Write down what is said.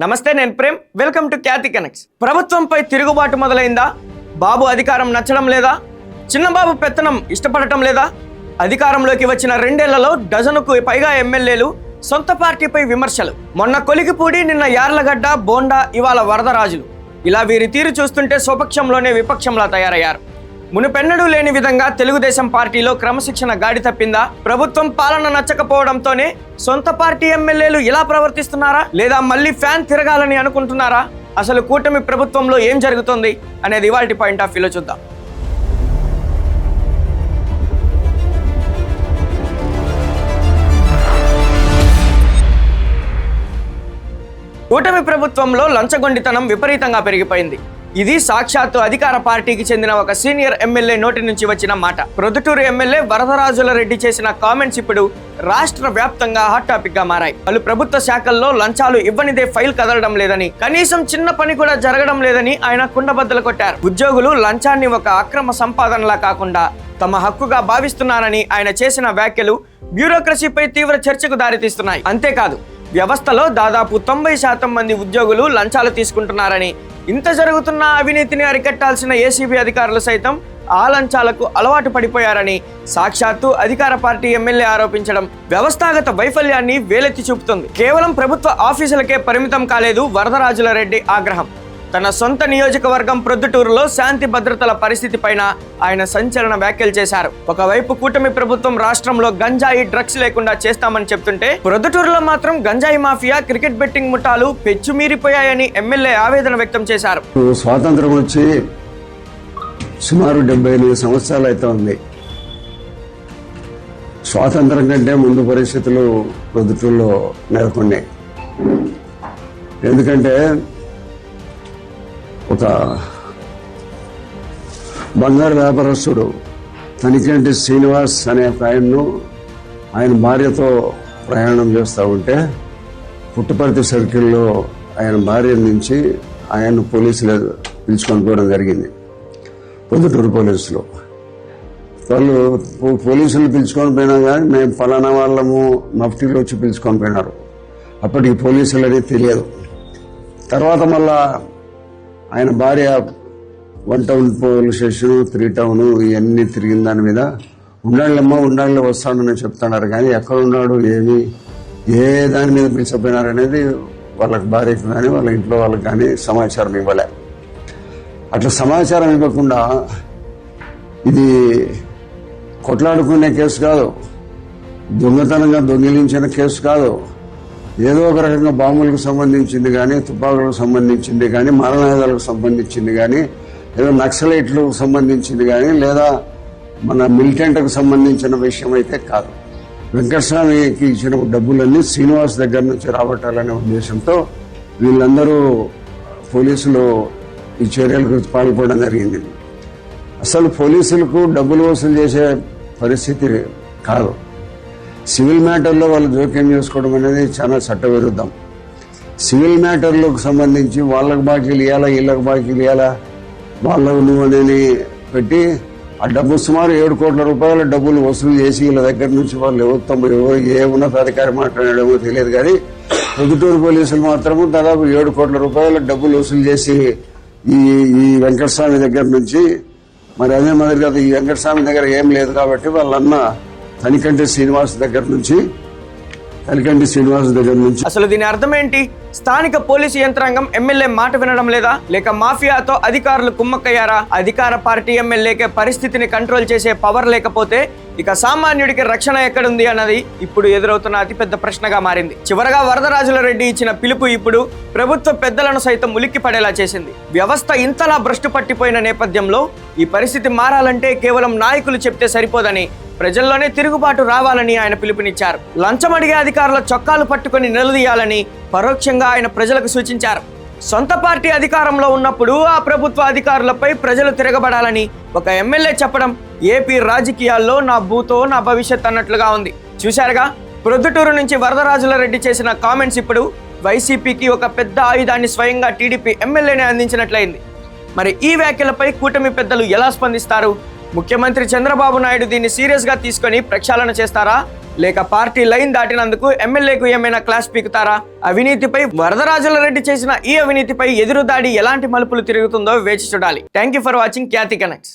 నమస్తే, నేను Prem. Welcome to Khyati connects. ప్రభుత్వంపై తిరుగుబాటు మొదలైందా? బాబు అధికారం నచ్చడం లేదా? చిన్నబాబు పెత్తనం ఇష్టపడటం లేదా? అధికారంలోకి వచ్చిన 2 ఏళ్లలో డజనుకు పైగా ఎమ్మెల్యేలు సొంత పార్టీపై విమర్శలు. మొన్న కొలికిపూడి, నిన్న యార్లగడ్డ, బోండా, ఇవాళ వరదరాజులు. ఇలా వీరి తీరు చూస్తుంటే స్వపక్షంలోనే విపక్షంలా తయారయ్యారు. మునుపెన్నడూ లేని విధంగా తెలుగుదేశం పార్టీలో క్రమశిక్షణ గాడి తప్పిందా? ప్రభుత్వం పాలన నచ్చకపోవడంతోనే సొంత పార్టీ ఎమ్మెల్యేలు ఇలా ప్రవర్తిస్తున్నారా, లేదా మళ్ళీ ఫ్యాన్ తిరగాలని అనుకుంటున్నారా? అసలు కూటమి ప్రభుత్వంలో ఏం జరుగుతుంది అనేది ఇవాల్టి పాయింట్ ఆఫ్ వ్యూలో చూద్దాం. కూటమి ప్రభుత్వంలో లంచగొండితనం విపరీతంగా పెరిగిపోయింది. ఇది సాక్షాత్తు అధికార పార్టీకి చెందిన ఒక సీనియర్ ఎమ్మెల్యే నోటి నుంచి వచ్చిన మాట. ప్రొద్దుటూరు ఎమ్మెల్యే వరదరాజుల రెడ్డి చేసిన కామెంట్స్ ఇప్పుడు రాష్ట్ర వ్యాప్తంగా హాట్ టాపిక్ గా మారాయి. పలు ప్రభుత్వ శాఖల్లో లంచాలు ఇవ్వనిదే ఫైల్ కదలడం లేదని, కనీసం చిన్న పని కూడా జరగడం లేదని ఆయన కుండబద్దలు కొట్టారు. ఉద్యోగులు లంచాన్ని ఒక అక్రమ సంపాదనలా కాకుండా తమ హక్కుగా భావిస్తున్నారని ఆయన చేసిన వ్యాఖ్యలు బ్యూరోక్రసీపై తీవ్ర చర్చకు దారితీస్తున్నాయి. అంతేకాదు, వ్యవస్థలో దాదాపు 90% మంది ఉద్యోగులు లంచాలు తీసుకుంటున్నారని, ఇంత జరుగుతున్న అవినీతిని అరికట్టాల్సిన ఏసీబీ అధికారులు సైతం ఆ లంచాలకు అలవాటు పడిపోయారని సాక్షాత్తు అధికార పార్టీ ఎమ్మెల్యే ఆరోపించడం వ్యవస్థాగత వైఫల్యాన్ని వేలెత్తి చూపుతుంది. కేవలం ప్రభుత్వ ఆఫీసులకే పరిమితం కాలేదు వరదరాజుల రెడ్డి ఆగ్రహం. తన సొంత నియోజకవర్గం ప్రొద్దుటూరులో శాంతి భద్రతల పరిస్థితి పైన ఆయన సంచలన వ్యాఖ్యలు చేశారు. ఒకవైపు కూటమి ప్రభుత్వం రాష్ట్రంలో గంజాయి, డ్రగ్స్ లేకుండా చేస్తామని చెప్తుంటే, ప్రొద్దుటూరులో మాత్రం గంజాయి మాఫియా, క్రికెట్ బెట్టింగ్ ముఠాలు పెచ్చుమీరిపోయాయని ఎమ్మెల్యే ఆవేదన వ్యక్తం చేశారు. స్వాతంత్రం వచ్చి సుమారు 78 సంవత్సరాలు అయితే ఉంది. స్వాతంత్రం కంటే ముందు పరిస్థితులు ప్రొద్దుటూరులో నెలకొన్నాయి. ఎందుకంటే ఒక బంగారు వ్యాపారస్తుడు తనికంటి శ్రీనివాస్ అనే ఒక ఆయన భార్యతో ప్రయాణం చేస్తూ ఉంటే పుట్టపర్తి సర్కిల్లో ఆయన భార్య నుంచి ఆయన పోలీసులు పిలుచుకొని పోవడం జరిగింది. పొద్దుటూరు పోలీసులు పోలీసులు పిలుచుకొని పోయినా కానీ మేము ఫలానా వాళ్ళము మఫ్టీలో వచ్చి పిలుచుకొని పోయినారు. అప్పటికి పోలీసులు అనేది తెలియదు. తర్వాత మళ్ళా ఆయన భార్య 1 టౌన్ పోలీస్ స్టేషన్, 3 టౌన్ ఇవన్నీ తిరిగిన దాని మీద ఉండాలి వస్తాడని చెప్తున్నారు. కానీ ఎక్కడ ఉన్నాడు, ఏ దాని మీద పిలిచిపోయినారు అనేది వాళ్ళకి భార్యకు కానీ వాళ్ళ ఇంట్లో వాళ్ళకి కానీ సమాచారం ఇవ్వలే. అట్లా సమాచారం ఇవ్వకుండా ఇది కొట్లాడుకునే కేసు కాదు, దొంగతనంగా దొంగిలించిన కేసు కాదు, ఏదో ఒక రకంగా బాంబులకు సంబంధించింది కానీ, తుపాకులకు సంబంధించింది కానీ, మారణాయుధాలకు సంబంధించింది కానీ, ఏదో నక్సలైట్లకు సంబంధించింది కానీ, లేదా మన మిలిటెంట్కు సంబంధించిన విషయం అయితే కాదు. వెంకటస్వామికి ఇచ్చిన డబ్బులన్నీ శ్రీనివాస్ దగ్గర నుంచి రాబట్టాలనే ఉద్దేశంతో వీళ్ళందరూ పోలీసులు ఈ చర్యలకు పాల్గొనడం జరిగింది. అసలు పోలీసులకు డబ్బులు వసూలు చేసే పరిస్థితి కాదు. సివిల్ మ్యాటర్లో వాళ్ళు జోక్యం చేసుకోవడం అనేది చాలా చట్టవిరుద్ధం. సివిల్ మ్యాటర్లకు సంబంధించి వాళ్ళకు బాకీలు ఇవ్వాలా, వీళ్ళకు బాకీలు ఇవ్వాలా, వాళ్ళకు నువ్వు అనేది పెట్టి ఆ డబ్బు సుమారు 7 కోట్ల రూపాయల డబ్బులు వసూలు చేసి వీళ్ళ దగ్గర నుంచి వాళ్ళు ఎవరు ఏ ఉన్నతాధికారి మాట్లాడేమో తెలియదు. కానీ ప్రొద్దుటూరు పోలీసులు మాత్రము దాదాపు 7 కోట్ల రూపాయల డబ్బులు వసూలు చేసి ఈ వెంకటస్వామి దగ్గర నుంచి, మరి అదే మాదిరిగా ఈ వెంకటస్వామి దగ్గర ఏం లేదు కాబట్టి వాళ్ళన్న తనికంటి శ్రీనివాస్ దగ్గర నుంచి అసలు దీని అర్థం ఏంటి? స్థానిక పోలీసు యంత్రాంగం ఎమ్మెల్యే మాట వినడం లేదా, లేక మాఫియాతో అధికారులు కుమ్మక్కయ్యారా? అధికార పార్టీ ఎమ్మెల్యేకే పరిస్థితిని కంట్రోల్ చేసే పవర్ లేకపోతే ఇక సామాన్యుడికి రక్షణ ఎక్కడుంది అన్నది ఇప్పుడు ఎదురవుతున్న అతిపెద్ద ప్రశ్నగా మారింది. చివరగా వరదరాజుల రెడ్డి ఇచ్చిన పిలుపు ఇప్పుడు ప్రభుత్వ పెద్దలను సైతం ఉలిక్కి పడేలా చేసింది. వ్యవస్థ ఇంతలా భ్రష్టు పట్టిపోయిన నేపథ్యంలో ఈ పరిస్థితి మారాలంటే కేవలం నాయకులు చెప్తే సరిపోదని, ప్రజల్లోనే తిరుగుబాటు రావాలని ఆయన పిలుపునిచ్చారు. లంచం అడిగే అధికారుల చొక్కాలు పట్టుకుని నిలదీయాలని పరోక్షంగా ఆయన ప్రజలకు సూచించారు. సొంత పార్టీ అధికారంలో ఉన్నప్పుడు ఆ ప్రభుత్వ అధికారులపై ప్రజలు తిరగబడాలని ఒక ఎమ్మెల్యే చెప్పడం ఏపీ రాజకీయాల్లో నా భూతో నా భవిష్యత్ అన్నట్లుగా ఉంది. చూశారుగా, ప్రొద్దుటూరు నుంచి వరదరాజుల రెడ్డి చేసిన కామెంట్స్ ఇప్పుడు వైసీపీకి ఒక పెద్ద ఆయుధాన్ని స్వయంగా టీడీపీ ఎమ్మెల్యేనే అందించినట్లయింది. మరి ఈ వ్యాఖ్యలపై కూటమి పెద్దలు ఎలా స్పందిస్తారు? ముఖ్యమంత్రి చంద్రబాబు నాయుడు దీన్ని సీరియస్ గా తీసుకొని ప్రక్షాళన చేస్తారా, లేక పార్టీ లైన్ దాటినందుకు ఎమ్మెల్యేకు ఏమైనా క్లాస్ పీకుతారా? అవినీతిపై వరదరాజుల రెడ్డి చేసిన ఈ అవినీతిపై ఎదురుదాడి ఎలాంటి మలుపులు తిరుగుతుందో వేచి చూడాలి. Thank you for watching Khyati connects.